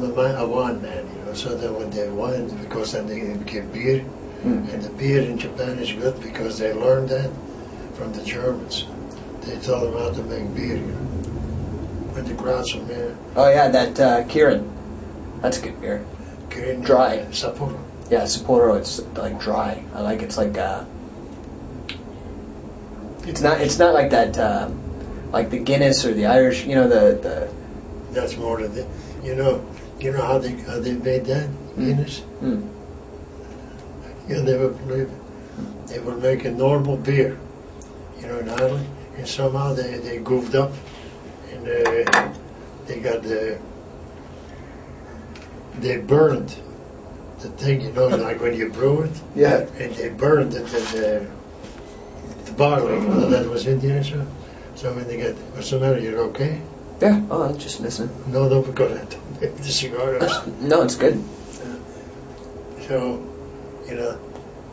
a wine man, you know. So then when they wine, because then they became beer, and the beer in Japan is good because they learned that from the Germans. They taught them how to make beer, you know. When the crowds are there. Oh yeah, that Kirin. That's good beer. Kirin, Dry. Sapporo. Yeah, Sapporo. It's like dry. I like it's like it's not like that like the Guinness or the Irish. You know the. That's more than the, you know how they made that Guinness. You'll never believe it. They were making normal beer, you know, in Ireland, and somehow they goofed up, and they got they burned the thing, you know, like when you brew it. Yeah. And they burned it, the barley that was in there. So when they get, what's the matter? You're okay? Yeah. Oh, I'm just listening. No, because I don't make the cigars. No, it's good. So, you know,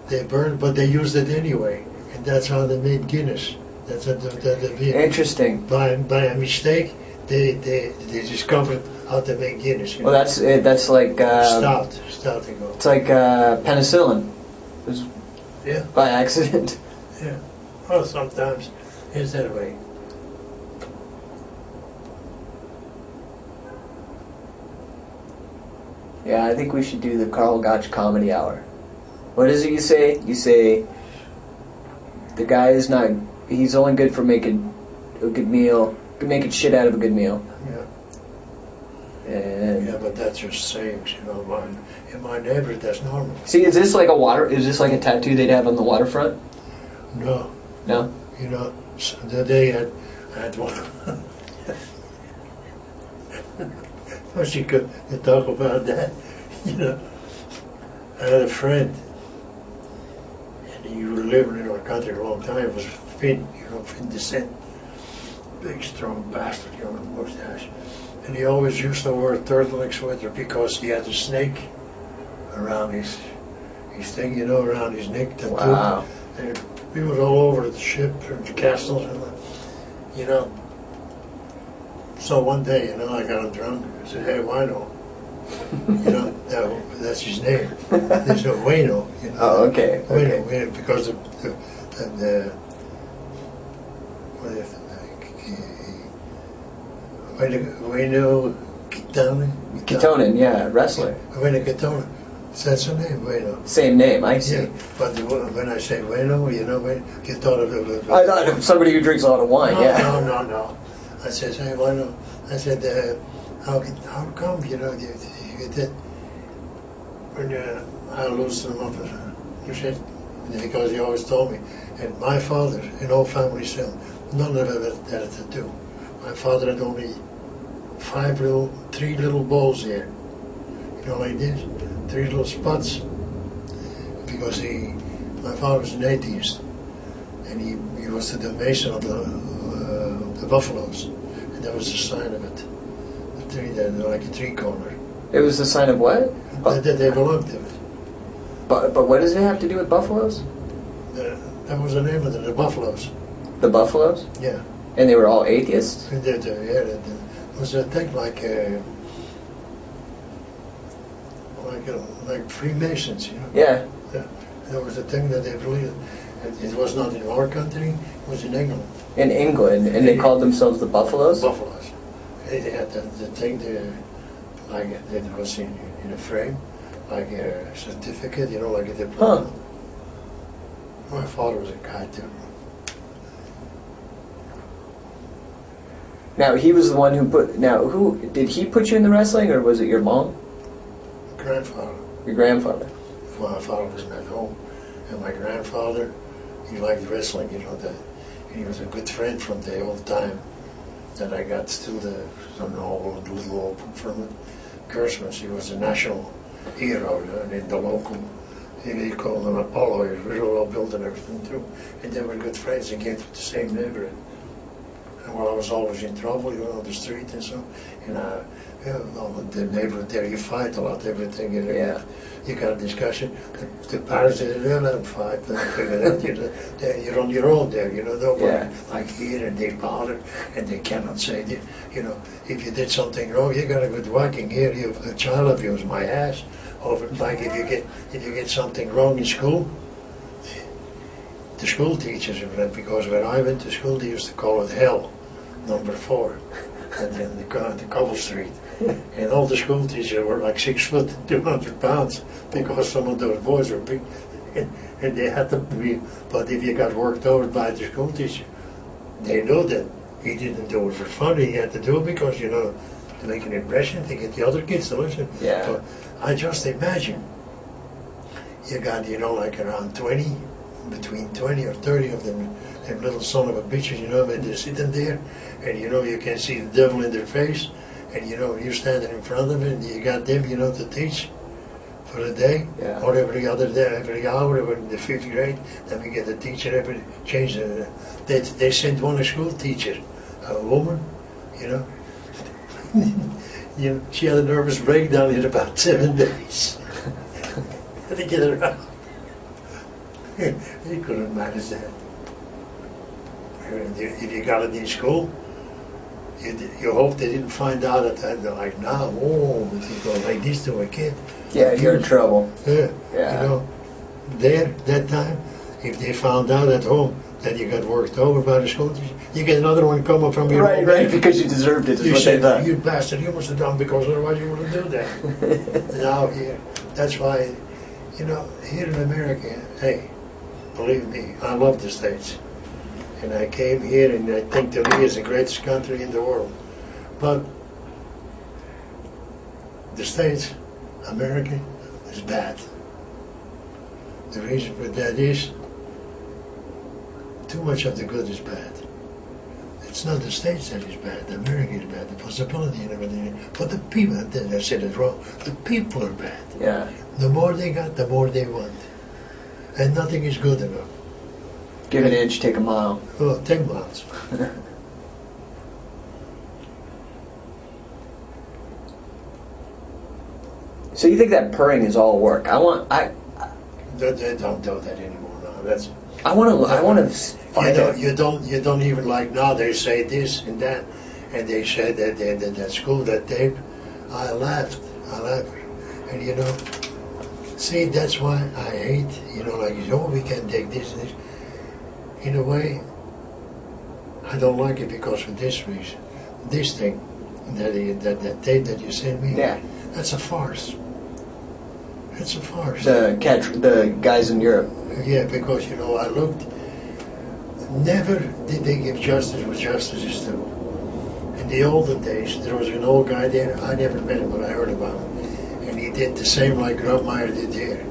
they burned, but they used it anyway, and that's how they made Guinness. That's what the beer. Interesting. By a mistake, they discovered how to make Guinness. You well, know? that's like stout they go. It's like penicillin. It was Yeah. by accident. Yeah. Well, sometimes it's that way. Yeah, I think we should do the Carl Gotch Comedy Hour. What is it you say? You say the guy is not. He's only good for making a good meal. Making shit out of a good meal. Yeah. And Yeah, but that's just sayings, you know. In my neighborhood, that's normal. see, is this like a water? Is this like a tattoo they'd have on the waterfront? No. No. You know, so the day I had one. Wish you could talk about that. You know, I had a friend, and he was living in our country a long time. It was Finn, you know, Finn descent. Big, strong bastard, you know, with a mustache. And he always used to wear a turtleneck sweater because he had a snake around his thing, you know, around his neck. Tattoo. Wow. And we was all over the ship and the castles, and you know. So one day, you know, I got him drunk. I said, "Hey, Wino," you know, that's his name. There's no Wino. You know, Oh, okay. Okay. Wino, because the Wino Kitone. Ketonin, yeah, wrestler. Wino Kitone. That's her name, Wino. Same name, I see. Yeah, but when I say Wino, you know, you thought of it. I thought of somebody who drinks a lot of wine. No, Yeah. no. I said, hey, Wino. I said, how come, you know, you get that when I loosen them up? You said, because he always told me, and my father, in all family still, none of it had a tattoo. My father had only three little balls here. You know, like this, 3 little spots. Because my father was an atheist, and he was the mason of the buffaloes, and that was the sign of it. The tree, like a three-corner. It was the sign of what? That they belonged to it. But what does it have to do with buffaloes? That was the name of the buffaloes. The buffaloes? Yeah. And they were all atheists? And it was a thing like Freemasons, you know. Yeah. That was a thing that they believed. It was not in our country, it was in England. In England, and they called themselves the Buffaloes? Buffaloes. They had the thing there, like it was in a frame, like a certificate, you know, like a diploma. Huh. My father was a guy too. Now, he was the one who did he put you in the wrestling, or was it your mom? Grandfather. Your grandfather? My father wasn't at home, and my grandfather, he liked wrestling, you know, he was a good friend from the old time that I got still the little open from it. Christmas, he was a national hero, and in the local, he called him Apollo. He was really well built and everything too, and they were good friends. They came from the same neighborhood. And well, I was always in trouble, you know, on the street and so. And the neighborhood there, you fight a lot, everything. You got a discussion. The parents said, "Don't let them fight." You're on your own there, you know. Nobody like here, and they bother, and they cannot say, you know, if you did something wrong, you got a good whacking here. You have a child abuse, my ass. Over like if you get something wrong in school, the school teachers, because when I went to school, they used to call it hell, number 4, and then the Cobble Street. And all the school teachers were like 6 foot, 200 pounds, because some of those boys were big, and they had to be. But if you got worked over by the school teacher, they know that he didn't do it for fun. He had to do it because, you know, to make an impression, to get the other kids to listen. Yeah. But I just imagine you got, you know, like around 20, between 20 or 30 of them little son of a bitches, you know, and they're sitting there, and you know, you can see the devil in their face, and you know, you're standing in front of it, and you got them, you know, to teach for a day, or every other day, every hour, in the 5th grade, then we get a teacher they sent one a school teacher, a woman, you know, you know, she had a nervous breakdown in about 7 days. Had to get her out. You couldn't manage that. If you got it in school, you hope they didn't find out at that. They're like, nah, whoa, if you go like this to a kid. Yeah, you're in trouble. Yeah. You know, that time, if they found out at home that you got worked over by the school teacher, you get another one coming from your own right, because you deserved it. You said, you bastard, you must have done, because otherwise you wouldn't do that. Now here, that's why, you know, here in America, hey, believe me, I love the States. And I came here, and I think to me it's the greatest country in the world. But the States, America, is bad. The reason for that is too much of the good is bad. It's not the States that is bad, America is bad, the possibility and everything. But the people, I said it wrong, the people are bad. Yeah. The more they got, the more they want. And nothing is good enough. Give an inch, take a mile. Oh, 10 miles. So you think that purring is all work? They don't do that anymore now. That's. I want to find out. You don't even like now. They say this and that, and they said that school that tape. I laughed, and you know, see, that's why I hate. You know, like, oh, we can take this and this. In a way, I don't like it because of this reason. This thing, that tape that you sent me, that's a farce. It's a farce. The guys in Europe. Yeah, because, you know, I looked, never did they give justice what justice is due. In the olden days, there was an old guy there, I never met him, but I heard about him. And he did the same like Grubmeyer did here.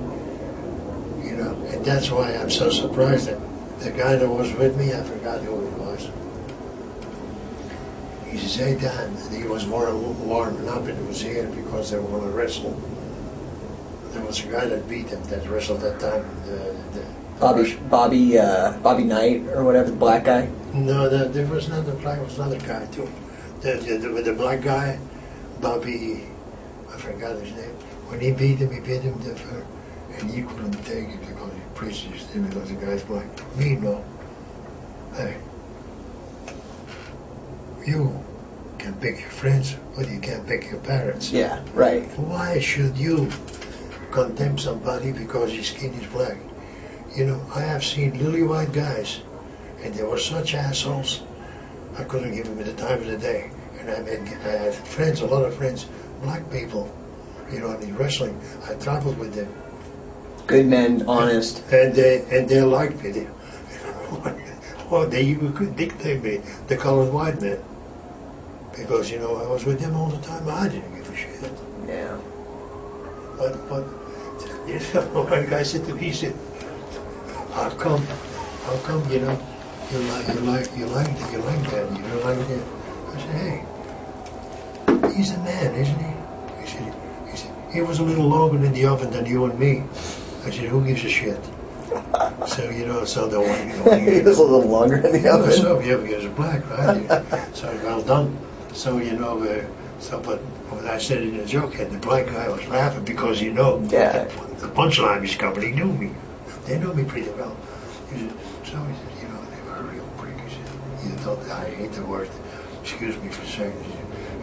You know, and that's why I'm so surprised that the guy that was with me, I forgot who he was. He said, "Hey, Dan," and he was warming up, and it was here because they were going to wrestle. There was a guy that beat him that wrestled that time. Bobby Knight or whatever, the black guy. No, there was not the black. It was another guy too. The black guy, Bobby, I forgot his name. When he beat him, and he couldn't take it because he preached his thing because the guy's black. Me, no. Hey, you can pick your friends, but you can't pick your parents. Yeah, right. Why should you condemn somebody because his skin is black? You know, I have seen lily white guys, and they were such assholes, I couldn't give them the time of the day. And I had friends, a lot of friends, black people, you know, in wrestling. I traveled with them. Good men, honest. And they liked me. They even could nickname me the colored white man. Because, you know, I was with them all the time. I didn't give a shit. Yeah. But you know, one guy said to me, he said, how come, you know, you like that, you don't like that? I said, hey, he's a man, isn't he? He said, he was a little longer in the oven than you and me. I said, who gives a shit? So, you know, so the It was a little longer in the oven. So, yeah, because it's black, right? So, well done. So, you know, but when I said it in a joke, and the black guy was laughing because, you know, Yeah. the punchline was coming. He knew me. They knew me pretty well. He said, so he said, you know, they were a real prick. He said, you know, I hate the word. Excuse me for saying it.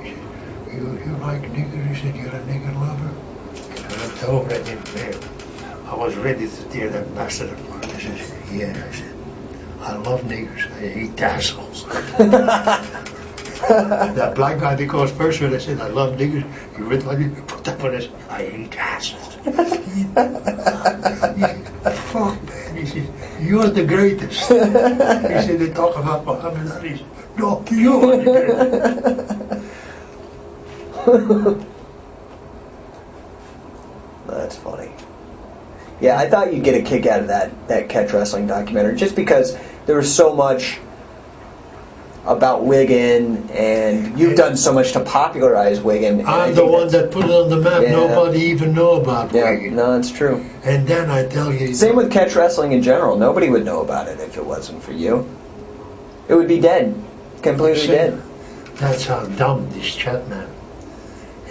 He said, you like niggers? He said, you're a nigger lover? And I looked over at him there. I was ready to tear that bastard apart. I said, yeah. I said, I love niggers. I hate assholes. That black guy, because first when I said I love niggers, he read what he put that on his, I hate assholes. Fuck, man. He said, you're the greatest. He said, they talk about Muhammad Ali. No, you are the greatest. That's funny. Yeah, I thought you'd get a kick out of that catch wrestling documentary, just because there was so much about Wigan, and you've done so much to popularize Wigan. I'm the one that put it on the map. Yeah. Nobody even know about Wigan. No, it's true. And then I tell you... Same with catch wrestling in general. Nobody would know about it if it wasn't for you. It would be dead. Completely dead. That's how dumb this Chapman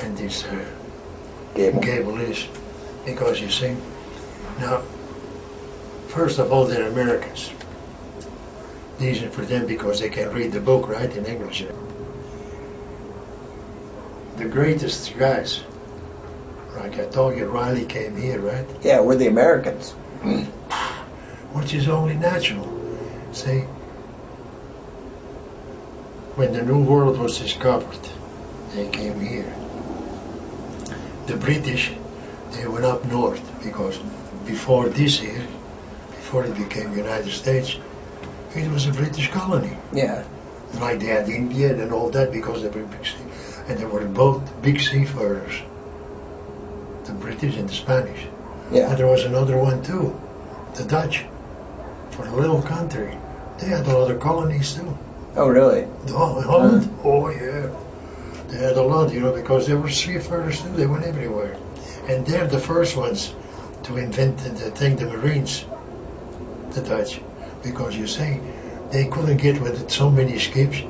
and this Gable is. Because you see, now, first of all, they're Americans. Easy for them because they can read the book, right, in English. The greatest guys, like I told you, Riley came here, right? Yeah, we're the Americans. Which is only natural. See, when the New World was discovered, they came here. The British, they went up north because before this here, before it became United States, it was a British colony. Yeah. Like they had India and all that because they were big sea. And they were both big seafarers. The British and the Spanish. Yeah. And there was another one too. The Dutch. For a little country. They had a lot of colonies too. Oh, really? Holland? Oh, yeah. They had a lot, you know, because they were seafarers too. They went everywhere. And they're the first ones to invent the thing, the Marines. The Dutch. Because you see, they couldn't get with so many ships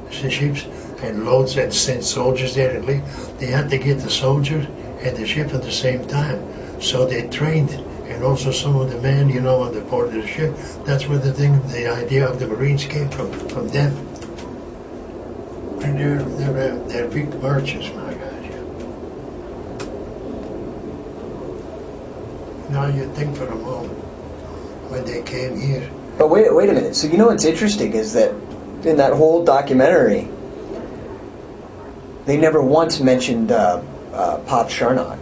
and loads and send soldiers there and leave. They had to get the soldiers and the ship at the same time. So they trained, and also some of the men, you know, on the board of the ship. That's where the idea of the Marines came from them. And they're big merchants, my God. Yeah. Now you think for a moment, when they came here. But wait a minute. So you know what's interesting is that in that whole documentary, they never once mentioned Pop Sharnock.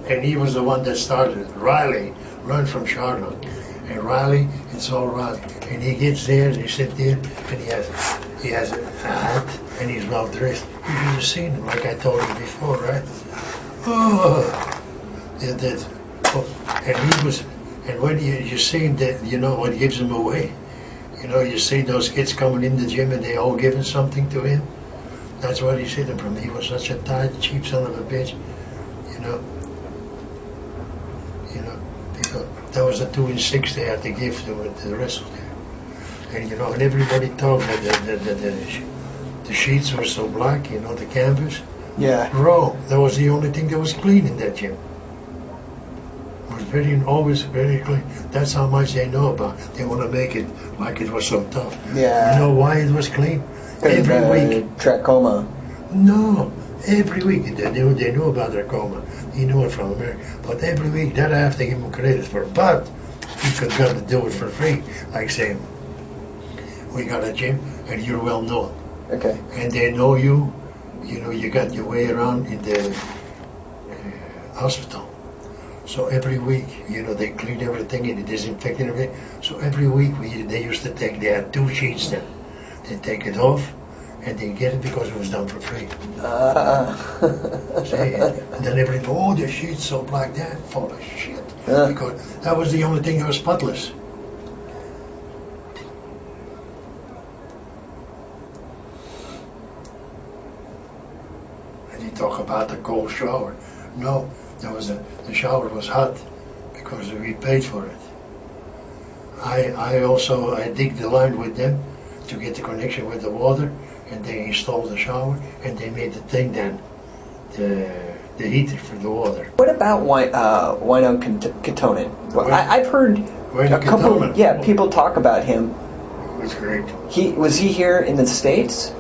And he was the one that started it. Riley learned from Sharnock. And Riley, it's all Riley. And he gets there, and he sits there, and he has a hat, and he's well dressed. You should have seen him, like I told you before, right? Oh, and he was. And when you see him, that you know what gives him away. You know, you see those kids coming in the gym and they all giving something to him. That's what he's hidden from. He was such a tight, cheap son of a bitch. You know, because that was the 2 and 6 they had to give to the wrestle there. And you know, and everybody thought that the sheets were so black. You know, the canvas. Yeah. Wrong. That was the only thing that was clean in that gym. Always very clean. That's how much they know about. They want to make it like it was so tough. Yeah. You know why it was clean? Every week. Trachoma. No, every week they knew about trachoma. He knew it from America. But every week, that I have to give him credit for. But he could got to do it for free. Like saying, we got a gym and you're well known. Okay. And they know you. You know, you got your way around in the hospital. So every week, you know, they clean everything and they disinfect everything. So every week they used to they had 2 sheets then. They take it off and they get it because it was done for free. See, and then everybody, oh, the sheet's so black, that full of shit. Because that was the only thing that was spotless. And you talk about the cold shower. No. The shower was hot because we paid for it. I dig the line with them to get the connection with the water, and they installed the shower, and they made the thing then, the heater for the water. What about Wino Katonen? Well, I've heard Wino a couple, Katonen. people talk about him. It was great. Was he here in the States?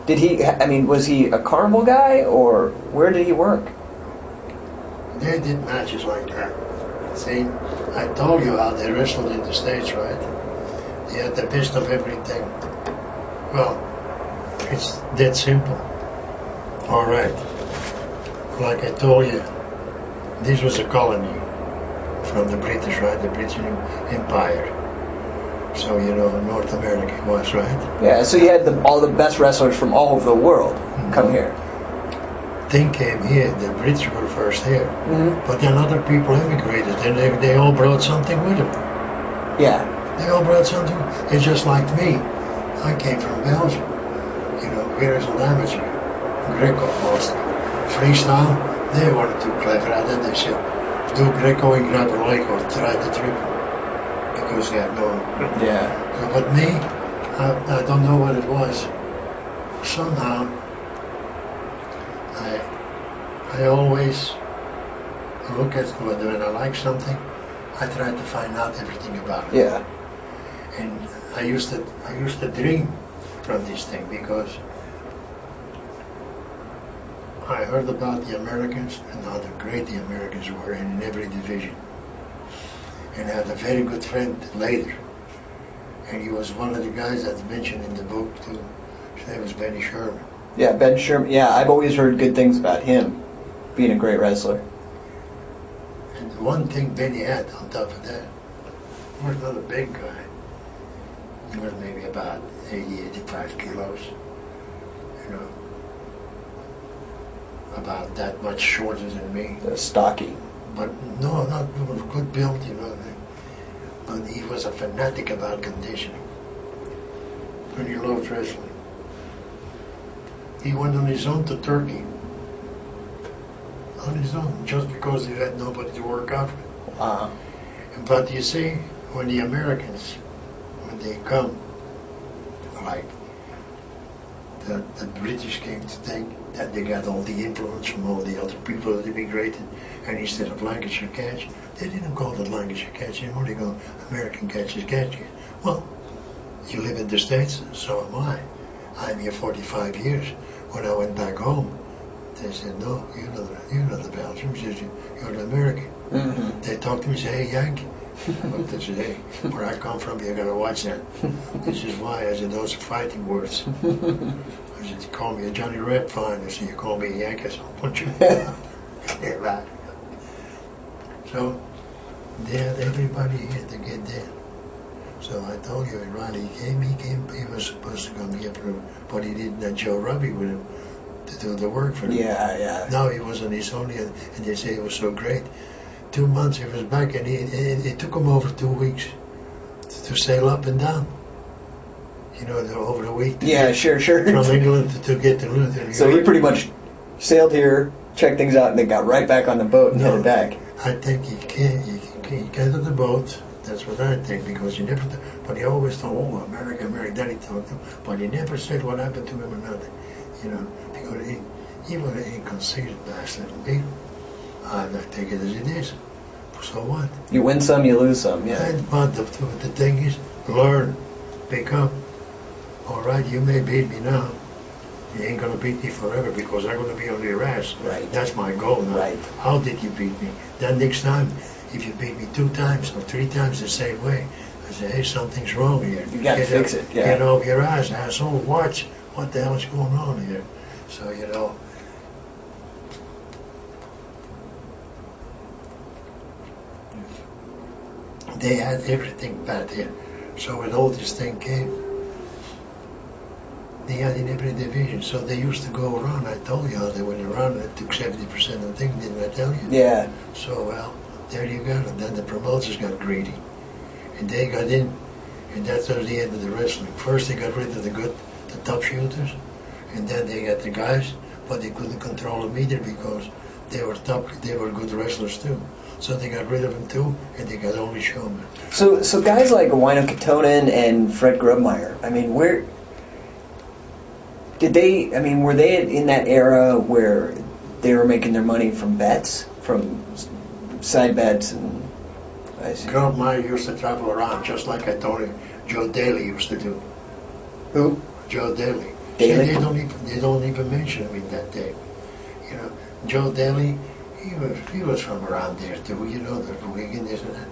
Was he a carnival guy, or where did he work? They did matches like that. See, I told you how they wrestled in the States, right? They had the best of everything. Well, it's that simple. All right. Like I told you, this was a colony from the British, right? The British Empire. So, North America was, right? Yeah, so you had all the best wrestlers from all over the world come here. Thing came here, the British were first here. Mm-hmm. But then other people immigrated, and they all brought something with them. Yeah. They all brought something. It's just like me. I came from Belgium. Here is an amateur. Greco mostly. Freestyle, they weren't too clever at it. They said, do Greco and grab a leg or try the triple. Because they had no... Yeah. But me, I don't know what it was. Somehow, I always look at when I like something, I try to find out everything about it. Yeah. And I used to dream from this thing because I heard about the Americans and how great the Americans were in every division. And I had a very good friend later, and he was one of the guys that's mentioned in the book too. His name was Benny Sherman. Yeah, Ben Sherman. Yeah, I've always heard good things about him being a great wrestler. And the one thing Benny had on top of that, he was not a big guy. He was maybe about 80, 85 kilos. About that much shorter than me. Stocky. But no, not good build, But he was a fanatic about conditioning. When he loved wrestling. He went on his own to Turkey. On his own, just because he had nobody to work out with. Uh-huh. But you see, when the Americans, when they come, like the British came to think that they got all the influence from all the other people that immigrated, and instead of Lancashire catch, they didn't call it Lancashire catch anymore, they call American catch is catch. Well, you live in the States, so am I. I'm here 45 years. When I went back home, they said, no, you're not the Belgian, you're the American. Mm-hmm. They talked to me and said, hey, Yankee. But they said, hey, where I come from, you gotta watch that. This is why. I said, those are fighting words. I said, you call me a Johnny Red, fine. I said, you call me a Yankee, so I'll put you. Yeah, right. So, they had everybody here to get there. So I told you, Ronnie came, he was supposed to come here, but he didn't have Joe Robbie with him to do the work for him. Yeah. No, he was on his own, and they say it was so great. 2 months he was back, and it took him over 2 weeks to sail up and down. Over a week. Sure. From England to get to Luther. So he pretty much sailed here, checked things out, and then got right back on the boat and headed back. I think he get on the boat. That's what I think, because he never. But he always thought, oh, America. Then he talked to him, but he never said what happened to him or nothing. Because he was an inconsiderate bastard. I take it as it is. So what? You win some, you lose some. Yeah. But the thing is, learn, pick up. All right, you may beat me now. You ain't gonna beat me forever because I'm gonna be on your ass. Right. That's my goal now. Right. How did you beat me? Then next time, if you beat me 2 times or 3 times the same way, I say, hey, something's wrong here. You gotta fix it. Yeah. Get off your ass, asshole. Watch what the hell's going on here. So they had everything bad here. So when all this thing came, they had in every division. So they used to go around. I told you how they went around and it took 70% of the thing, didn't I tell you? Yeah. So, well, there you go. And then the promoters got greedy. And they got in. And that was the end of the wrestling. First they got rid of the top shooters. And then they got the guys, but they couldn't control them either because they were top. They were good wrestlers too. So they got rid of him too, and they got only showmen. So guys like Wino Katonen and Fred Grubmeyer, I mean, where did they? I mean, were they in that era where they were making their money from bets, from side bets, and I see. Grubmeyer used to travel around just like I told you. Joe Daly used to do. Who? Joe Daly. Daly? See, they don't even mention him in that day. You know, Joe Daly, he was from around there too. You know, the Wigan, this and that.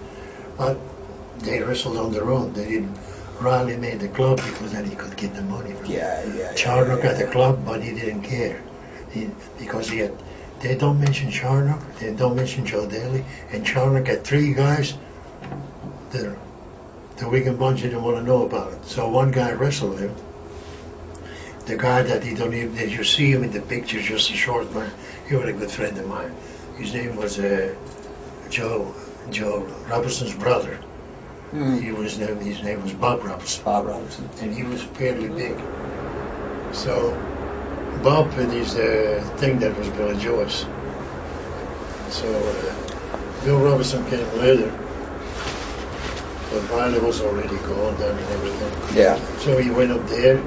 But they wrestled on their own. They didn't. Riley made the club because then he could get the money from. Charnock got the club, but he didn't care. Because he had. They don't mention Charnock. They don't mention Joe Daly, and Charnock had 3 guys. The Wigan bunch didn't want to know about it. So one guy wrestled him. The guy that you don't even, that you see him in the picture, just a short man. He was a good friend of mine. His name was Joe Robertson's brother. His name was Bob Robertson. Bob Robertson. And he was fairly big. So Bob had his thing that was Billy Joyce. So Bill Robertson came later. But Riley was already gone then and everything. Yeah. So he went up there,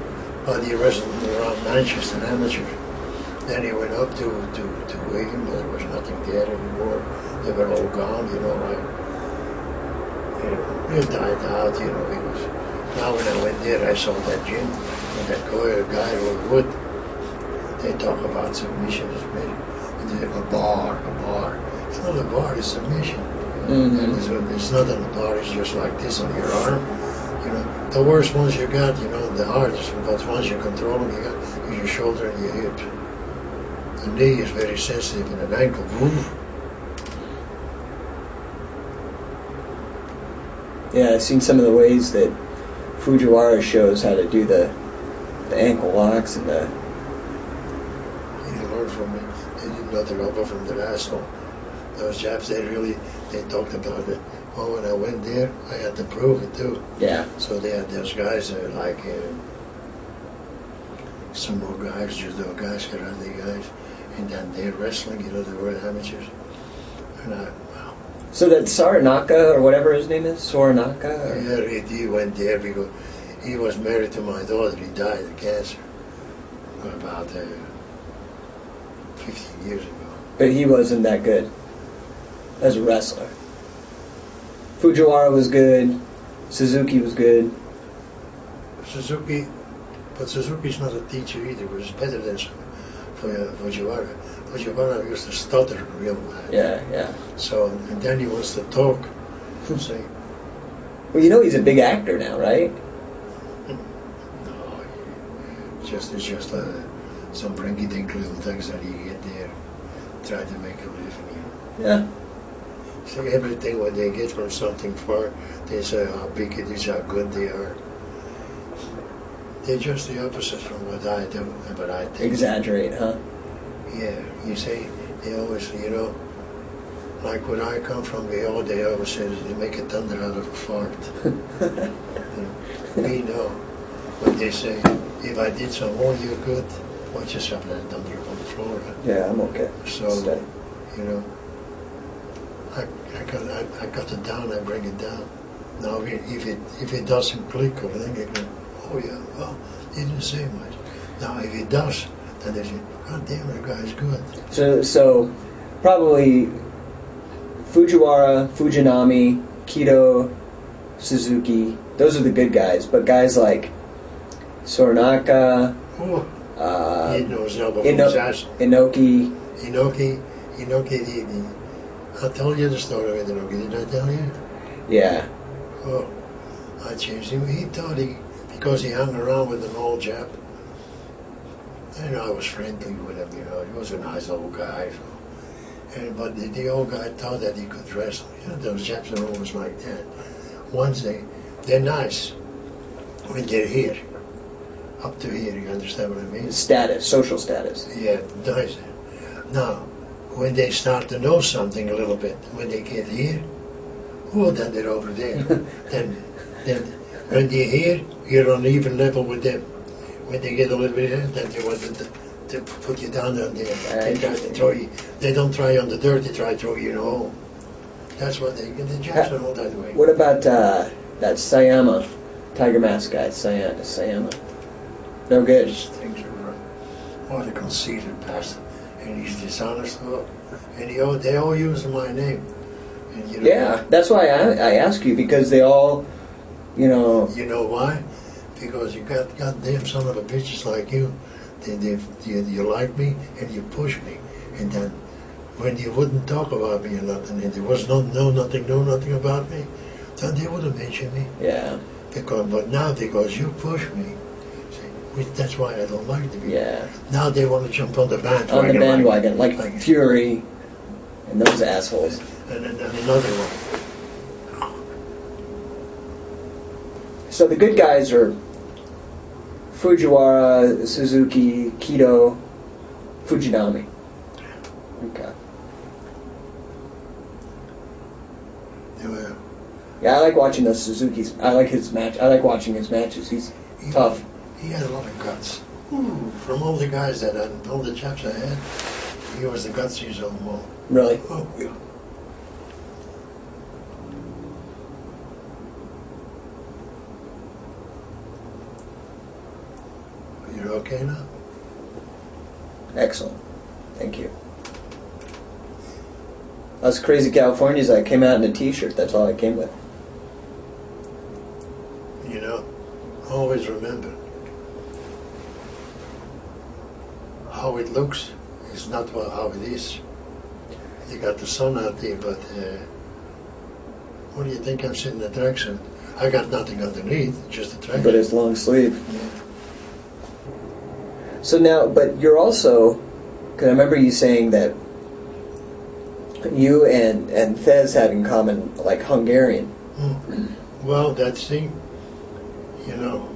but he wrestled around Manchester amateur. Then he went up to Wigan, but there was nothing there anymore. They were all gone, you know, he died out, you know, he was. Now when I went there, I saw that gym, and that guy who would, they talk about submissions, maybe. A bar. It's not a bar, it's submission. It's not on the bar, it's just like this on your arm. You know, the worst ones you got, you know, the hardest, but once you control them, you got is your shoulder and your hip. The knee is very sensitive, and an ankle, move. Yeah, I've seen some of the ways that Fujiwara shows how to do the ankle locks and the. He learned from me. They did nothing over from their asshole. Those Japs, they talked about it. Well, when I went there, I had to prove it too. Yeah. So they had those guys like some more guys, judo guys, karate guys, and then they're wrestling. You know, they were amateurs. And wow. So that Saranaka or whatever his name is, Soranaka. Yeah, he went there because he was married to my daughter. He died of cancer about 15 years ago. But he wasn't that good as a wrestler. Fujiwara was good. Suzuki was good. But Suzuki's not a teacher either. It was better than Fujiwara. Fujiwara used to stutter real bad. Yeah. So, and then he wants to talk. Say, well, you know he's a big actor now, right? No, it's just some rinky-dink little things that he get there, try to make a living. Yeah. So everything what they get from something far, they say how big it is, how good they are. They're just the opposite from what I do, but I think. Exaggerate, huh? Yeah, you say, they always, you know, like where I come from, they always say they make a thunder out of a fart. We know. But they say, if I did some more, you're good. Watch yourself, that thunder on the floor. Yeah, I'm okay. So, you know, I cut it down, I bring it down. Now, if it doesn't click or anything, I go, oh yeah, well, he didn't say much. Now, if it does, then they say, God damn, that guy's good. So probably Fujiwara, Fujinami, Kido, Suzuki, those are the good guys. But guys like Soranaka, Inoki, I told you the story with Inoki, did I tell you? Yeah. Oh, I changed him. He thought because he hung around with an old Jap, and I was friendly with him, you know. He was a nice old guy. So. But the old guy thought that he could wrestle. You know, those Japs are always like that. Once they're nice when they're here. Up to here, you understand what I mean? Status, social status. Yeah, nice. Now, when they start to know something a little bit, when they get here, oh, then they're over there. then when they're here, you're on even level with them. When they get a little bit here, then they want to put you down there. They try to throw you. They don't try on the dirt. They try to throw you in a hole. That's what the Japs are all that way. What about that Sayama Tiger Mask guy? Sayama. No good. These things are right. What a conceited bastard. And he's dishonest. And they all use my name. And, you know, yeah, that's why I ask you, because they all, you know. You know why? Because you got goddamn son of a bitches like you. You like me and you push me. And then when you wouldn't talk about me or nothing, and there was nothing about me, then they would have mentioned me. Yeah. But now because you push me, see, that's why I don't like to be. Yeah. Now they want to jump on the bandwagon. On the bandwagon, like Fury and those assholes. And another one. So the good guys are Fujiwara, Suzuki, Kido, Fujinami. Okay. Yeah, I like watching those Suzuki's. I like his match. I like watching his matches. He's tough. He had a lot of guts. From all the guys all the chaps I had, he was the gutsiest of them all. Really? Oh, yeah. You're okay now? Excellent. Thank you. Us crazy Californians, I came out in a t-shirt. That's all I came with. You know, always remember, how it looks is not how it is. You got the sun out there, but what do you think I'm sitting in a tracksuit? I got nothing underneath, just a tracksuit. But it's long sleeve. Yeah. So now, but you're also, because I remember you saying that you and Fez had in common, like, Hungarian. Well, that's the, you know,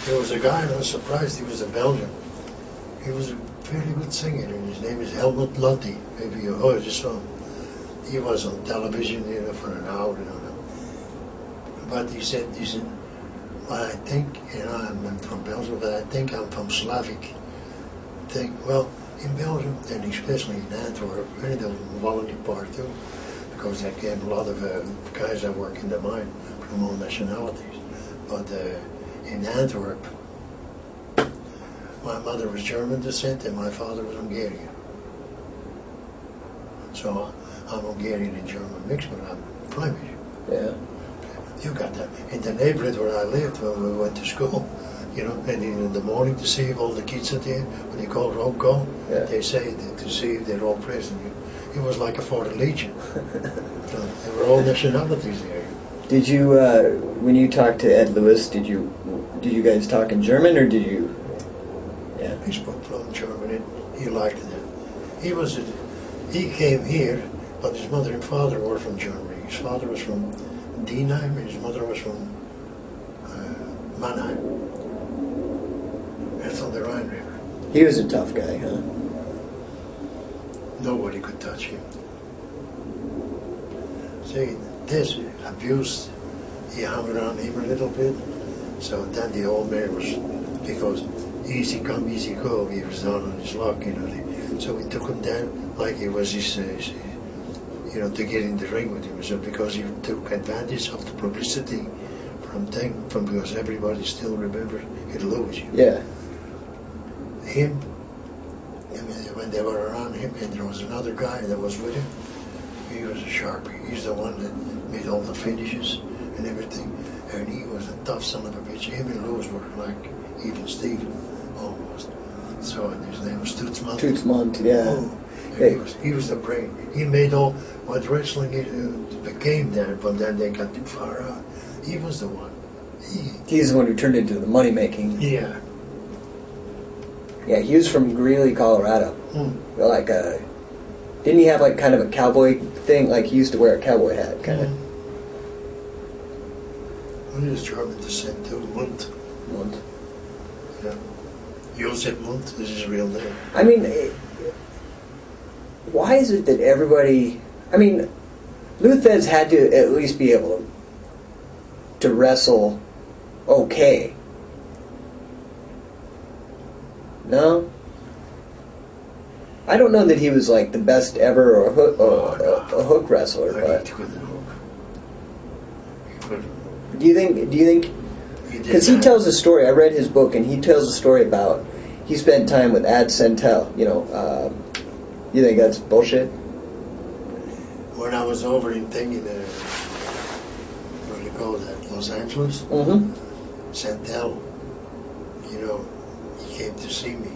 there was a guy, and I was surprised, he was a Belgian. He was a fairly good singer, and his name is Helmut Lotti. Maybe you heard his song. He was on television, you know, for an hour, you know. But he said, well, I think, you know, I'm from Belgium, but I think I'm from Slavic. Well, in Belgium, and especially in Antwerp, and the Wallonie part too, because I get a lot of guys that work in the mine from all nationalities. But in Antwerp, my mother was German descent and my father was Hungarian. So I'm Hungarian and German mixed, but I'm Flemish. Yeah. You got that. In the neighborhood where I lived, when we went to school, you know, and in the morning to see if all the kids are there, when they call roll call, yeah. They say to see if they're all present. It was like a for the Legion. So there were all nationalities there. Did you, when you talked to Ed Lewis, did you guys talk in German, or did you? Yeah. He spoke fluent German, and he liked it. He came here, but his mother and father were from Germany. His father was from Dienheim, and his mother was from Mannheim. That's on the Rhine River. He was a tough guy, huh? Nobody could touch him. See, this abuse, he hung around him a little bit. So then the old man was, because easy come, easy go, he was down on his luck, you know. So we took him down like he was his, you know, to get in the ring with him. So because he took advantage of the publicity from because everybody still remembers it Lewis. Yeah. Him, I mean, when they were around him, and there was another guy that was with him, he was a sharpie. He's the one that made all the finishes and everything. And he was a tough son of a bitch. Him and Lewis were like even Steven, almost. So and his name was Tootsmont. Tootsmont, yeah. Oh, he was the brain. He made all what wrestling became then, but then they got too far out. He was the one. He's the one who turned into the money making. Yeah. Yeah, he was from Greeley, Colorado. Like didn't he have like kind of a cowboy thing? Like he used to wear a cowboy hat, kind of. He was German descent too, Mund. Yeah. Josef Mund is his real name. I mean, why is it that everybody? I mean, Luthez had to at least be able to wrestle okay. No? I don't know that he was like the best ever or a hook wrestler, but He couldn't hook. He couldn't hook. do you think because he tells a story, I read his book and he tells a story about he spent time with Ad Santel, you think that's bullshit? When I was over in thinking, what do you call that, Los Angeles? Mm-hmm. Santel, he came to see me.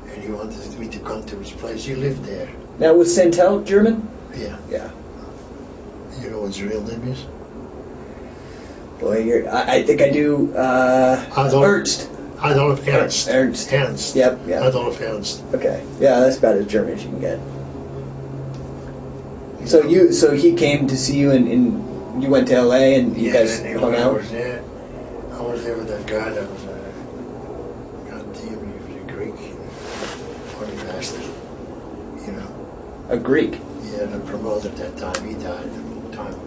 And he wanted me to come to his place. He lived there. Now, was Santel German? Yeah. Yeah. You know what his real name is? Boy, I think I do. Ernst. Adolf Ernst. Ernst. Ernst. Yep. Adolf Ernst. Okay. Yeah, that's about as German as you can get. So he came to see you, and you went to L.A. and you guys hung out. I was there with that guy that was he was a Greek, funny bastard. A Greek. Yeah, the promoter at that time. He died a long time ago.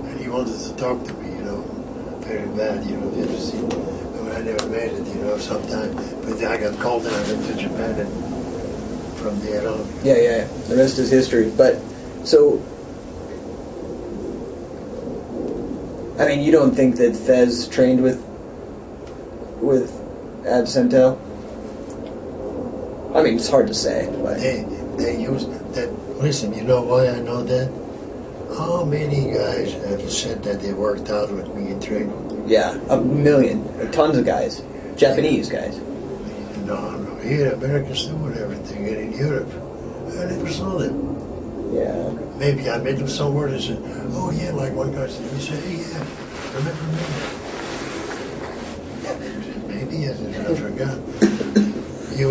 And he wanted to talk to me, very bad, I never made it, sometime. But I got called and I went to Japan and from there on. Yeah. The rest is history. But, so, I mean, you don't think that Fez trained with Ad Santel? I mean, it's hard to say, but... They use that. Listen, you know why I know that? How many guys have said that they worked out with me in training? Yeah, a million. Tons of guys. Japanese guys. No. Here, Americans do everything. And in Europe, I never saw them. Yeah. Maybe I met them somewhere and said, oh yeah, like one guy said, he said, hey, yeah, remember me? Maybe, yes, I forgot. You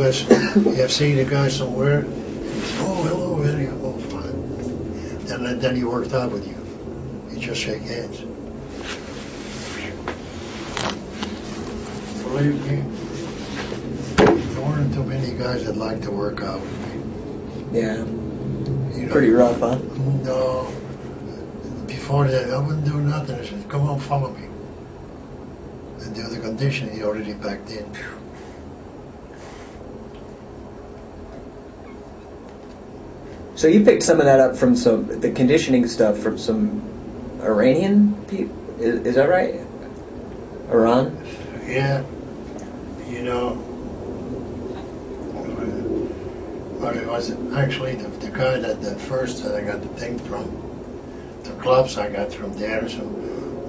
have seen a guy somewhere, and he said, oh, hello, very oh, fine. Then he worked out with you. You just shake hands. Believe me, there weren't too many guys that liked to work out with me. Yeah. Pretty rough, huh? No. Before that, I wouldn't do nothing. I said, come on, follow me. And do the conditioning. He already backed in. So you picked some of that up from the conditioning stuff from some Iranian people? Is that right? Iran? Yeah. But it was actually the guy that first that I got the thing from. The clubs I got from there. So,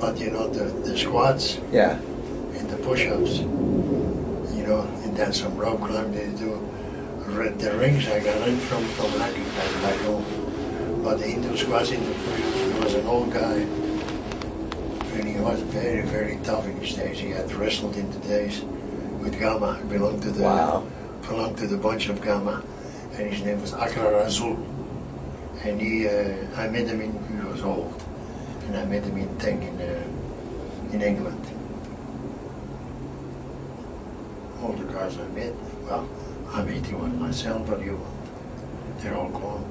but the squats. Yeah. And the push-ups. And then some rope climbing they do. The rings I got in from Nike back home. But the Hindu squats in the push-ups, he was an old guy. And he was very, very tough in his days. He had wrestled in the days with Gamma. He belonged to the bunch of Gamma. And his name was Akrar Azul. And I met him he was old. And I met him in England. All the guys I met, well, I'm 81 myself, but they're all gone.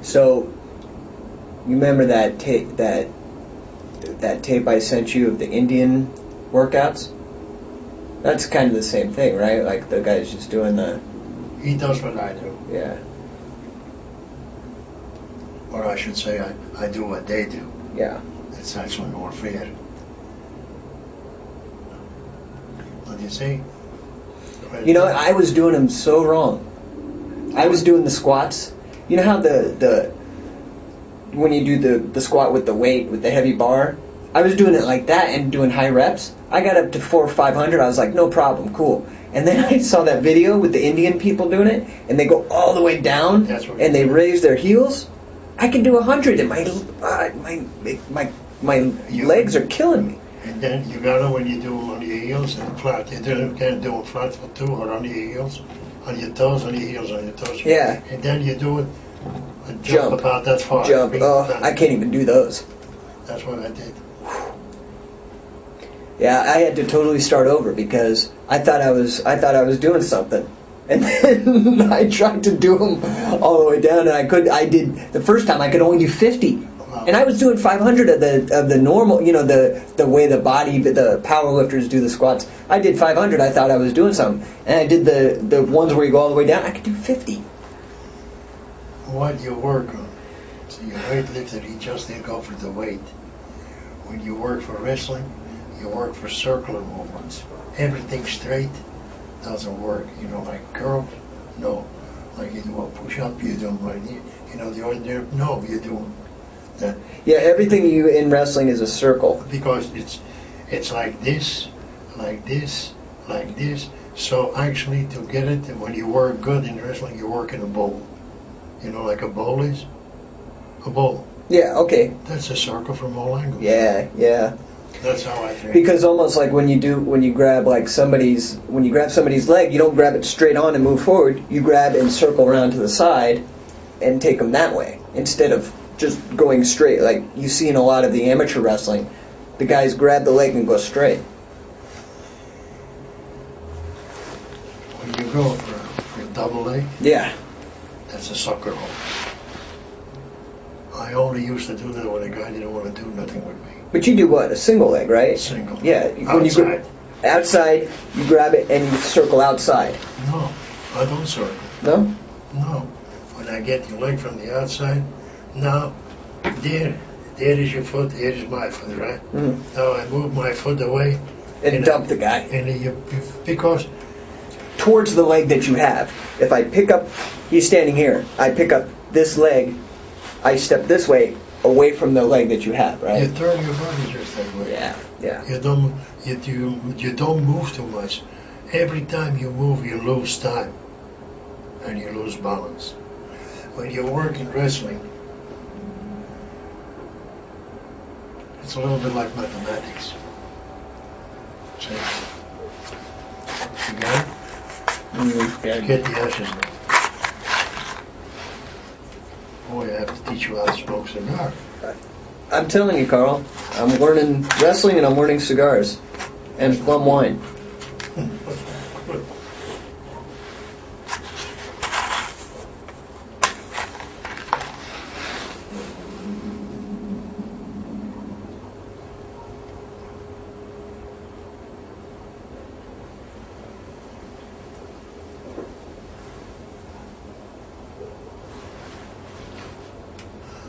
So, you remember that tape I sent you of the Indian workouts? That's kind of the same thing, right? Like the guy's just doing the... He does what I do. Yeah. Or I should say, I do what they do. Yeah. It's actually more fair. What do you say? I was doing them so wrong. I was doing the squats. You know how when you do the squat with the weight, with the heavy bar? I was doing it like that and doing high reps. I got up to 400 or 500. I was like, no problem, cool. And then I saw that video with the Indian people doing it, and they go all the way down, and they raise their heels. I can do 100, and my legs are killing me. And then you gotta, when you do them on your heels and flat, you can't do them flat for two or on your heels, on your toes, on your heels, on your toes. Yeah. And then you do it, jump about that far. Jump. Oh, I can't even do those. That's what I did. Yeah, I had to totally start over because I thought I was doing something, And then I tried to do them all the way down, and the first time I could only do 50. And I was doing 500 of the normal, the way the power lifters do the squats. I did 500. I thought I was doing something, and I did the ones where you go all the way down. I could do 50. What you work on? So your weightlifter, he just didn't go for the weight. When you work for wrestling, you work for circular movements. Everything straight doesn't work. Like curls, no. Like you do a push-up, you do them like the ordinary. No, you do them. Yeah, everything you in wrestling is a circle. Because it's like this, like this, like this. So actually to get it, when you work good in wrestling, you work in a bowl. Like a bowl is? A bowl. Yeah, okay. That's a circle from all angles. Yeah. That's how I think. Because almost like when you grab somebody's leg, you don't grab it straight on and move forward. You grab and circle around to the side and take them that way instead of just going straight. Like you see in a lot of the amateur wrestling, the guys grab the leg and go straight. When you go for a double leg, yeah, that's a sucker hold. I only used to do that when a guy didn't want to do nothing with me. But you do what? A single leg, right? Single. Yeah. Outside. Outside, you grab it and you circle outside. No, I don't circle. No? No. When I get your leg from the outside, now, there is your foot, here is my foot, right? Mm-hmm. Now I move my foot away. And dump the guy. Because towards the leg that you have. If I pick up, he's standing here, I pick up this leg, I step this way, away from the leg that you have, right? you turn your body just that way. Yeah. You don't move too much. Every time you move, you lose time. And you lose balance. When you work in wrestling, it's a little bit like mathematics. See? You got it? Mm-hmm. Get the ashes now. Boy, I have to teach you how to smoke cigar. I'm telling you, Carl, I'm learning wrestling and I'm learning cigars. And plum wine.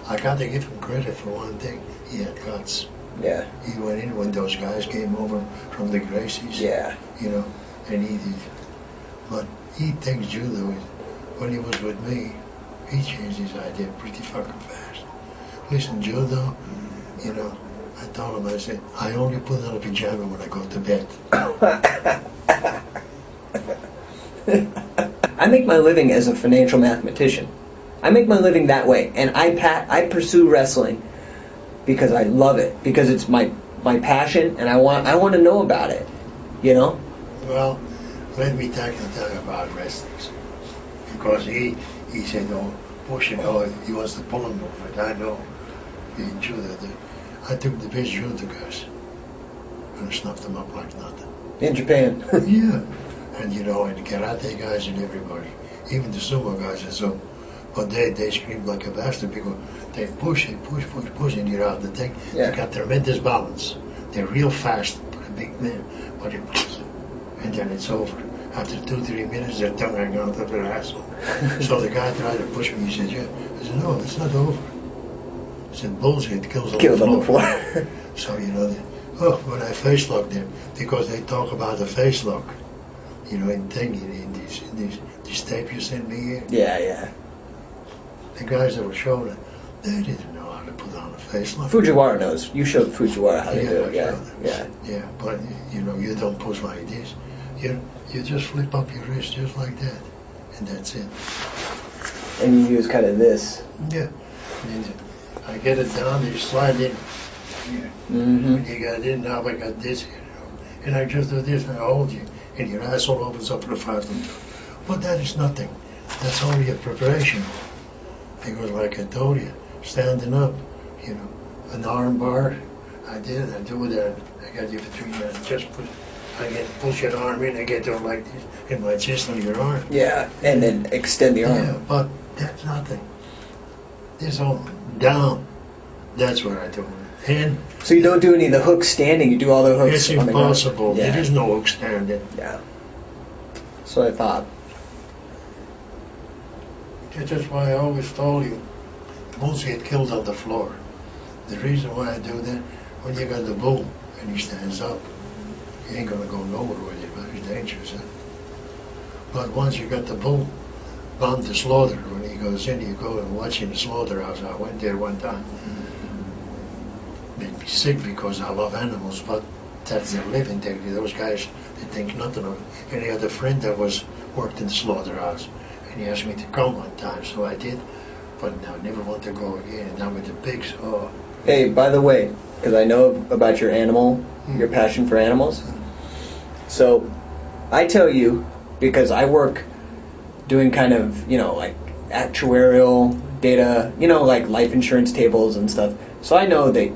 I got to give him credit for one thing. He had guts. Yeah. He went in when those guys came over from the Gracies. Yeah. And he did. But he thinks judo, when he was with me, he changed his idea pretty fucking fast. Listen, judo, I told him, I said, I only put on a pajama when I go to bed. I make my living as a financial mathematician. I make my living that way, and I pursue wrestling because I love it, because it's my passion, and I want to know about it. Well, let me talk about wrestling, because he said, "Oh, push it, oh, he wants to pull him over it." I know. In judo, I took the best judo guys and snuffed them up like nothing. In Japan. Yeah, and and the karate guys and everybody, even the sumo guys and so. But they scream like a bastard because they push, and you're out the thing. Yeah. They got tremendous balance. They're real fast for a big man, but and then it's over. After 2-3 minutes, their tongue hanging out of their asshole. So the guy tried to push me. He said, "Yeah." I said, "No, it's not over." I said, "Bullshit, kills on the floor." So when I face locked them, because they talk about the face lock, in these tape you sent me here. Yeah. The guys that were showing it, they didn't know how to put on a face lock. Fujiwara knows. You showed Fujiwara how to do it. Yeah, but you don't push like this. You just flip up your wrist just like that, and that's it. And you use kind of this. Yeah. And I get it down, you slide in here. Mm-hmm. When you got in, now I got this here. And I just do this, and I hold you, and your asshole opens up for the 5 minutes. But that is nothing. That's only a preparation. Because like I told you, standing up, an arm bar, I do it, I got you for 3 minutes, just put, I get push your arm in, I get there like this, in my chest on your arm. Yeah, and then extend the arm. Yeah, but that's nothing. This all down. That's what I do. And So you don't do any of the hooks standing, you do all the hooks it's on the ground? impossible. Yeah. There is no hook standing. Yeah. So I thought. That's just why I always told you, bulls get killed on the floor. The reason why I do that, when you got the bull and he stands up, he ain't gonna go nowhere with you, but it's dangerous, huh? But once you got the bull bound to slaughter, when he goes in, you go and watch in the slaughterhouse. I went there one time. Made me sick because I love animals, but that's their living. Those guys, they think nothing of it. And he had a friend that worked in the slaughterhouse, and he asked me to come one time, so I did. But I never want to go again. And now with the pigs, oh. Hey, by the way, because I know about your your passion for animals. So I tell you, because I work doing kind of, like actuarial data, like life insurance tables and stuff. So I know that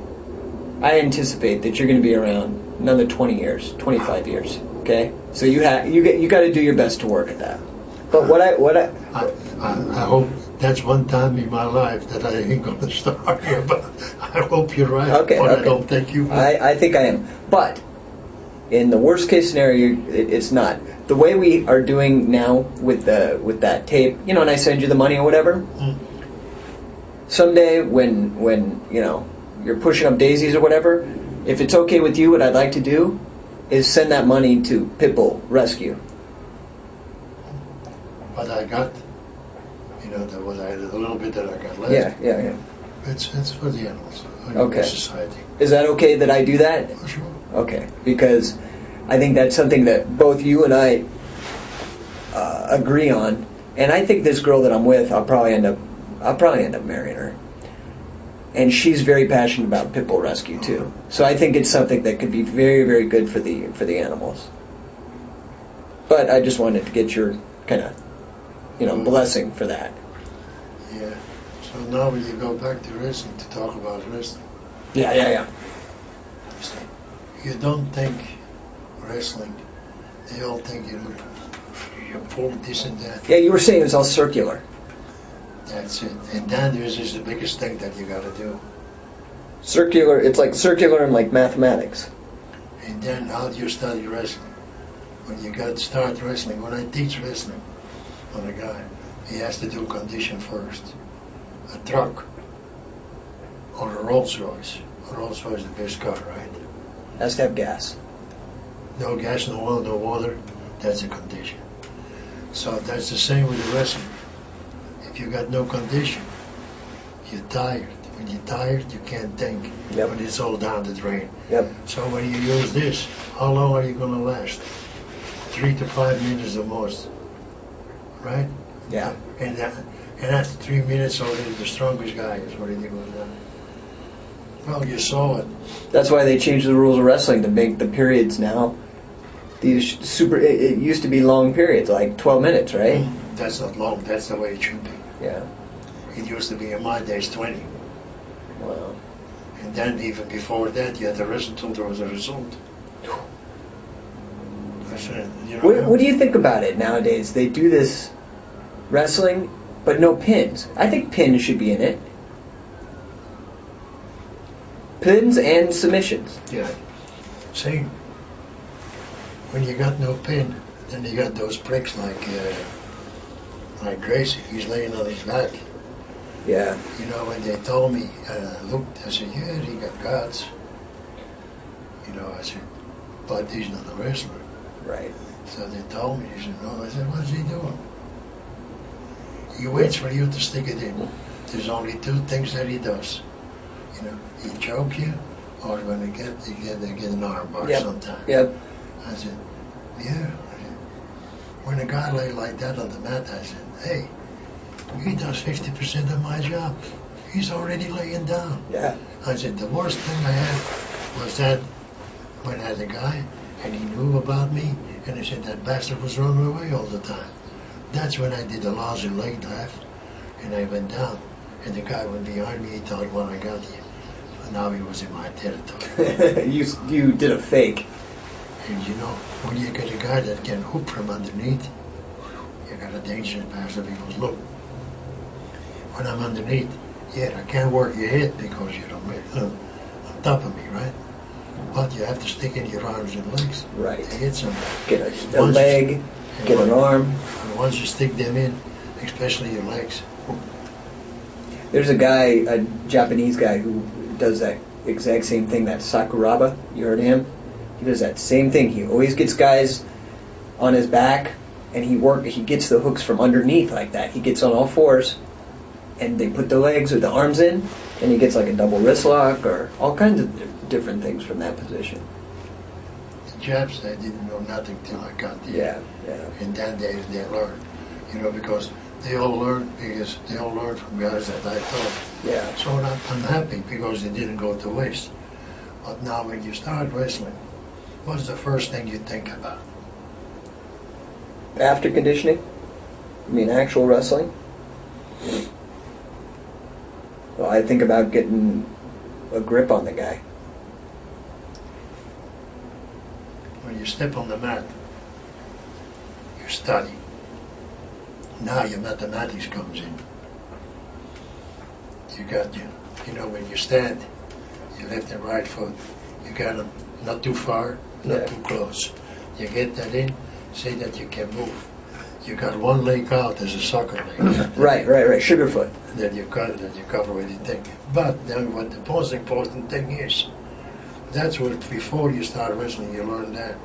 I anticipate that you're going to be around another 20 years, 25 years. Okay, so you got to do your best to work at that. But I hope that's one time in my life that I ain't going to start here. But I hope you're right. Okay, but okay. I don't think you will. I think I am. But in the worst case scenario, it's not. The way we are doing now with that tape, and I send you the money or whatever. Someday when you're pushing up daisies or whatever, if it's okay with you, what I'd like to do is send that money to Pitbull Rescue. But I got, there was a little bit that I got left. Yeah. It's for the animals. Okay. Society. Is that okay that I do that? For sure. Okay, because I think that's something that both you and I agree on, and I think this girl that I'm with, I'll probably end up marrying her. And she's very passionate about Pitbull Rescue too. So I think it's something that could be very, very good for the animals. But I just wanted to get your kind of, blessing for that. Yeah. So now when you go back to wrestling to talk about wrestling. Yeah. You don't think wrestling. They all think you pull this and that. Yeah, you were saying it was all circular. That's it. And then there's just the biggest thing that you got to do. Circular. It's like circular in like mathematics. And then how do you study wrestling? When you got to start wrestling, when I teach wrestling on a guy, he has to do condition first. A truck or a Rolls Royce. A Rolls Royce is the best car, right? Has to have gas. No gas, no oil, no water. That's a condition. So that's the same with the wrestling. If you got no condition, you're tired. When you're tired, you can't think. Yep. When it's all down the drain. Yep. So when you use this, how long are you going to last? 3 to 5 minutes the most. Right? Yeah. And after 3 minutes already the strongest guy is already goes down. Well, you saw it. That's why they changed the rules of wrestling to make the periods now. These it used to be long periods, like 12 minutes, right? That's not long. That's the way it should be. Yeah. It used to be in my days 20. Wow. And then even before that, you had to wrestle until there was a result. I said, What do you think about it nowadays? They do this wrestling, but no pins. I think pins should be in it. Pins and submissions. Yeah. See, when you got no pin, then you got those pricks like Gracie. He's laying on his back. Yeah. When they told me, I looked, I said, yeah, he got guts. I said, but he's not a wrestler. Right. So they told me, he said, no. I said, what's he doing? He waits for you to stick it in. There's only two things that he does. He choke you, or when they get an arm bar sometime. Yep. I said, yeah. When a guy lay like that on the mat, I said, hey, he does 50% of my job. He's already laying down. Yeah. I said, the worst thing I had was that when I had a guy and he knew about me and he said that bastard was running away all the time. That's when I did the lousy leg laugh and I went down and the guy went behind me. He thought, well, I got you. So now he was in my territory. You did a fake. And you know, when you get a guy that can hook from underneath, you got a dangerous bastard because look, when I'm underneath, yeah, I can't work your head because you're on top of me, right? But you have to stick in your arms and legs Right. to hit somebody. Get a leg, get an arm. And once you stick them in, especially your legs. There's a guy, a Japanese guy, who does that exact same thing, that Sakuraba. You heard of him? He does that same thing. He always gets guys on his back, and he gets the hooks from underneath like that. He gets on all fours, and they put the legs or the arms in, and he gets like a double wrist lock or all kinds of different things from that position. The Japs, they didn't know nothing till I got there. Yeah. And then they learned, because they all learned from guys that I taught. Yeah. So I'm happy because it didn't go to waste. But now when you start wrestling, what's the first thing you think about? After conditioning? You mean actual wrestling? Well, I think about getting a grip on the guy. When you step on the mat, you study. Now your mathematics comes in. You got when you stand, your left and right foot, you got them not too far, not too close. You get that in, say that you can move. You got one leg out as a soccer leg. Right, Sugarfoot. That you cover with your thing. But then what the most important thing is, that's what before you start wrestling you learn that,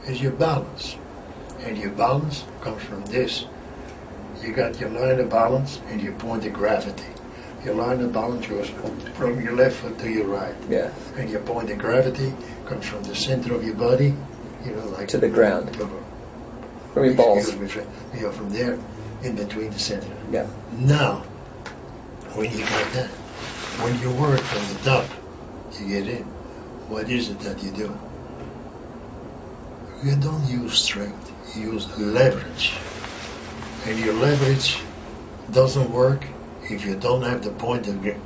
is your balance. And your balance comes from this. You learn the balance and you point the gravity. You learn the balance goes from your left foot to your right. Yeah. And your point of gravity comes from the center of your body, like to the ground. From your balls. From there, in between the center. Yeah. Now, when you got that, when you work from the top, you get in. What is it that you do? You don't use strength. You use leverage. And your leverage doesn't work if you don't have the point of your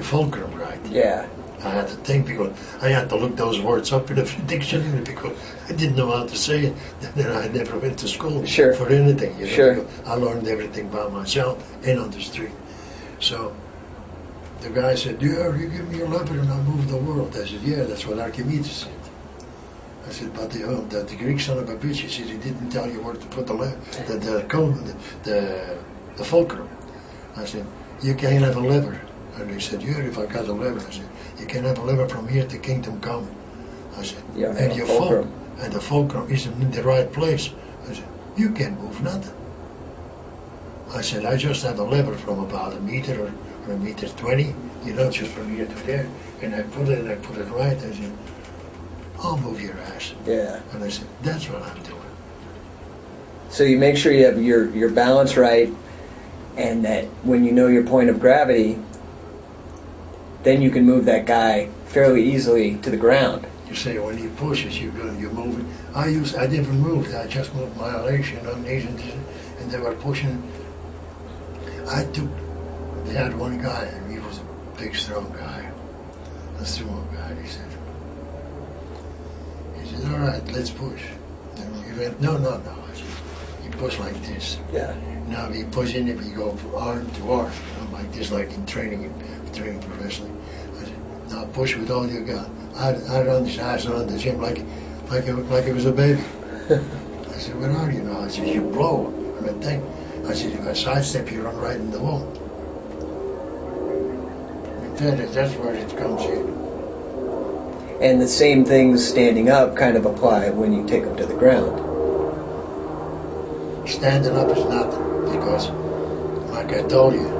fulcrum right. Yeah. I had to think because I had to look those words up in the dictionary because I didn't know how to say it. Then I never went to school for anything. Sure. I learned everything by myself and on the street. So the guy said, "Yeah, you give me a lever and I'll move the world." I said, "Yeah, that's what Archimedes said." I said, "But the Greek son of a bitch," he said, "he didn't tell you where to put the fulcrum." I said, "You can't have a lever." And he said, "Yeah, if I got a lever." I said, "You can have a lever from here to kingdom come." I said, "And your fulcrum, and the fulcrum isn't in the right place." I said, "You can't move nothing." I said, "I just have a lever from about a meter or a meter 20, just from here to there, and I put it right." I said, "I'll move your ass." Yeah. And I said, "That's what I'm doing." So you make sure you have your balance right, and that when you know your point of gravity, then you can move that guy fairly easily to the ground. You say when he pushes, you're moving. I didn't move. I just moved my legs, knees, and they were pushing. They had one guy, and he was a big, strong guy, a sumo guy. He said, "All right, let's push." And he went, "No." I said, "You push like this." Yeah. Now we push in it, we go from arm to arm, like this, like in training professionally. I said, "Now push with all you got." I run his ass around the gym like it was a baby. I said, "Where are you now?" I said, "You blow on that thing." I said, "If I sidestep, you run right in the wall." That's where it comes in. And the same things standing up kind of apply when you take them to the ground. Standing up is nothing because, like I told you,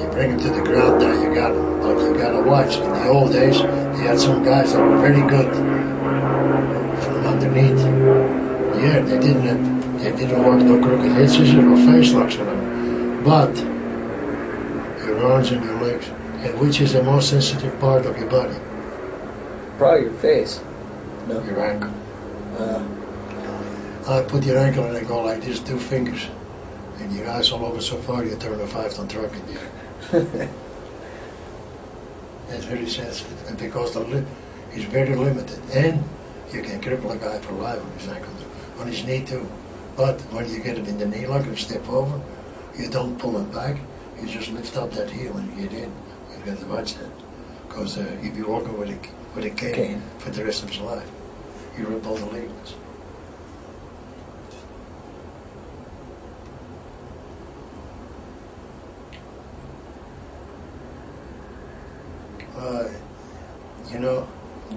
you bring them to the ground now, you got them. But you got to watch. In the old days, they had some guys that were very good from underneath. Yeah, they didn't work no crooked head scissors or face locks on them. But your arms and your legs, and which is the most sensitive part of your body? Probably your face. No. Your ankle. I put your ankle and I go like this, 2 fingers. And your eyes all over so far you turn a 5-ton truck in there. It's very sensitive, and because he's very limited, and you can cripple a guy for life on his ankles, on his knee too. But when you get him in the knee lock and step over, you don't pull him back. You just lift up that heel and you get in. You got to watch that, because you'd be walking with a cane for the rest of his life. You rip all the ligaments. You know,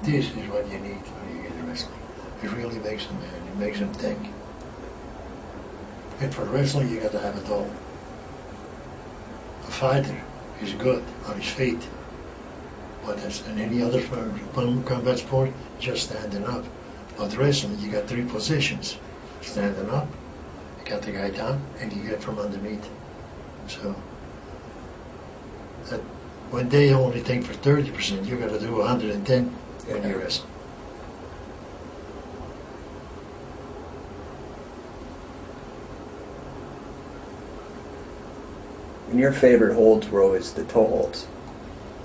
this is what you need when you get into wrestling. It really makes a man. It makes him think. And for wrestling, you got to have it all. A fighter is good on his feet, but as in any other combat sport, just standing up. But wrestling, you got three positions: standing up, you got the guy down, and you get from underneath. So that. When they only think for 30%, you got to do 110 when you wrestle. And your favorite holds were always the toe holds.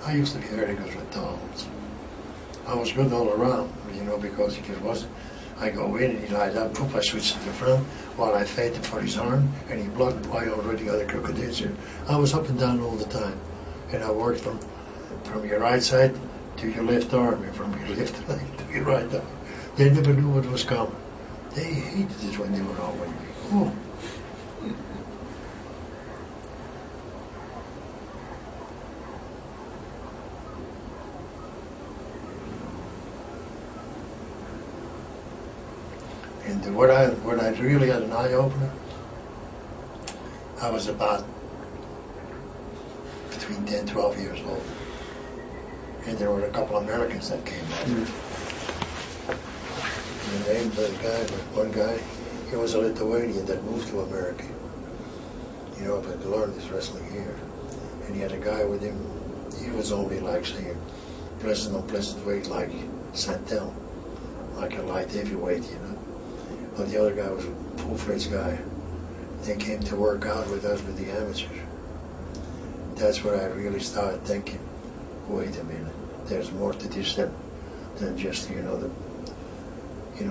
I used to be very good with toe holds. I was good all around, you know, because if it wasn't, I go in and he lied up, poof, I switch to the front while I fed for his arm, and he blocked. I already got a crooked here. I was up and down all the time. And I worked from your right side to your left arm, and from your left leg to your right arm. They never knew what was coming. They hated it when they were all with me. Oh. And what I really had an eye opener, I was about between 10 12 years old. And there were a couple of Americans that came over. And the name of the guy, one guy, he was a Lithuanian that moved to America. You know, but learned his wrestling here. And he had a guy with him, he was only like, say, pleasant or pleasant weight like Santel, like a light heavyweight, you know. But the other guy was a full-fledged guy. They came to work out with us with the amateurs. That's where I really started thinking, wait a minute, there's more to this than just, you know,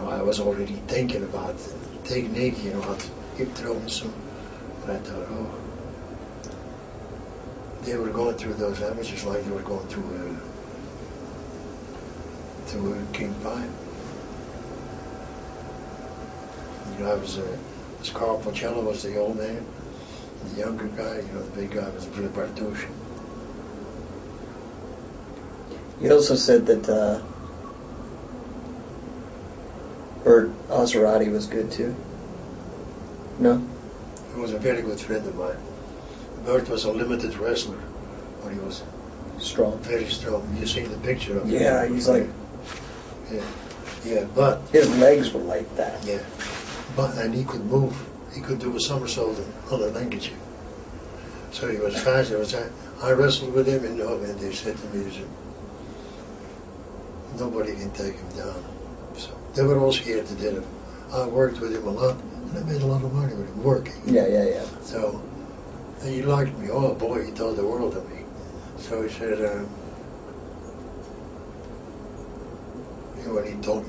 I was already thinking about technique, you know, how to hip throw and so. But I thought, oh, they were going through those amateurs like they were going through King 5. You know, Carl Pocello was the old man. The younger guy, you know, the big guy was Bill Bartouche. You also said that Bert Ozerati was good too. No? He was a very good friend of mine. Bert was a limited wrestler, but he was strong. Very strong. You seen the picture of him? Yeah, he's like... Yeah, but... his legs were like that. Yeah, and he could move. He could do a somersault on a handkerchief. So he was fast. I wrestled with him, and they said to me, nobody can take him down. So they were all scared to death of him. I worked with him a lot, and I made a lot of money with him working. Yeah. So he liked me. Oh boy, he thought the world of me. So he said, when he talked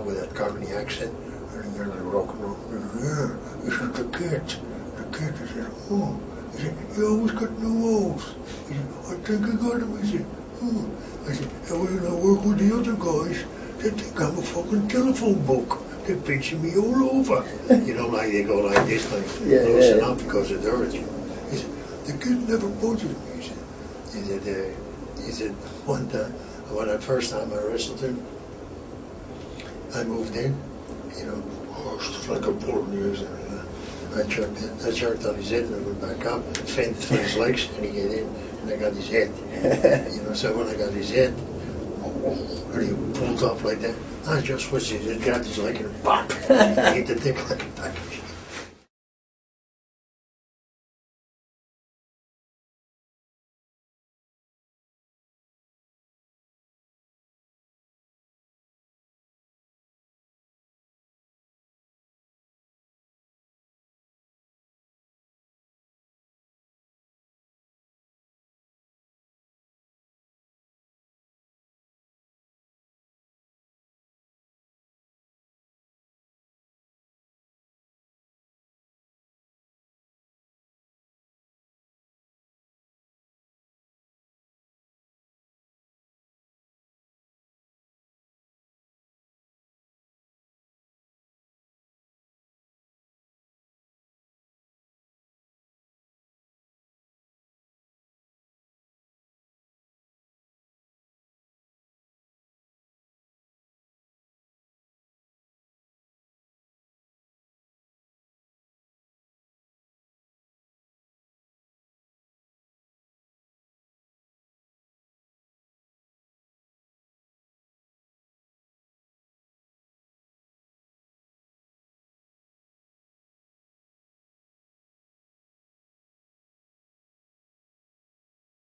with that Cockney accent, and you're like rock and roll. Yeah, he said, the kid. He said, oh. He said, he always got new O's. He said, I think I got him. He said, oh. I said, and when I work with the other guys, they think I'm a fucking telephone book. They're pinching me all over. You know, like they go like this, like loosen up because it hurts you. He said, the kid never budgeted me. He said, one time, when the first time I wrestled him, I moved in, you know, just like a bull news. I jerked on his head and I went back up, fended for his legs, and he get in, and I got his head. You know, so when I got his head, and he pulled off like that, I just switched it, grabbed his leg and pop, he hit the thing like a package.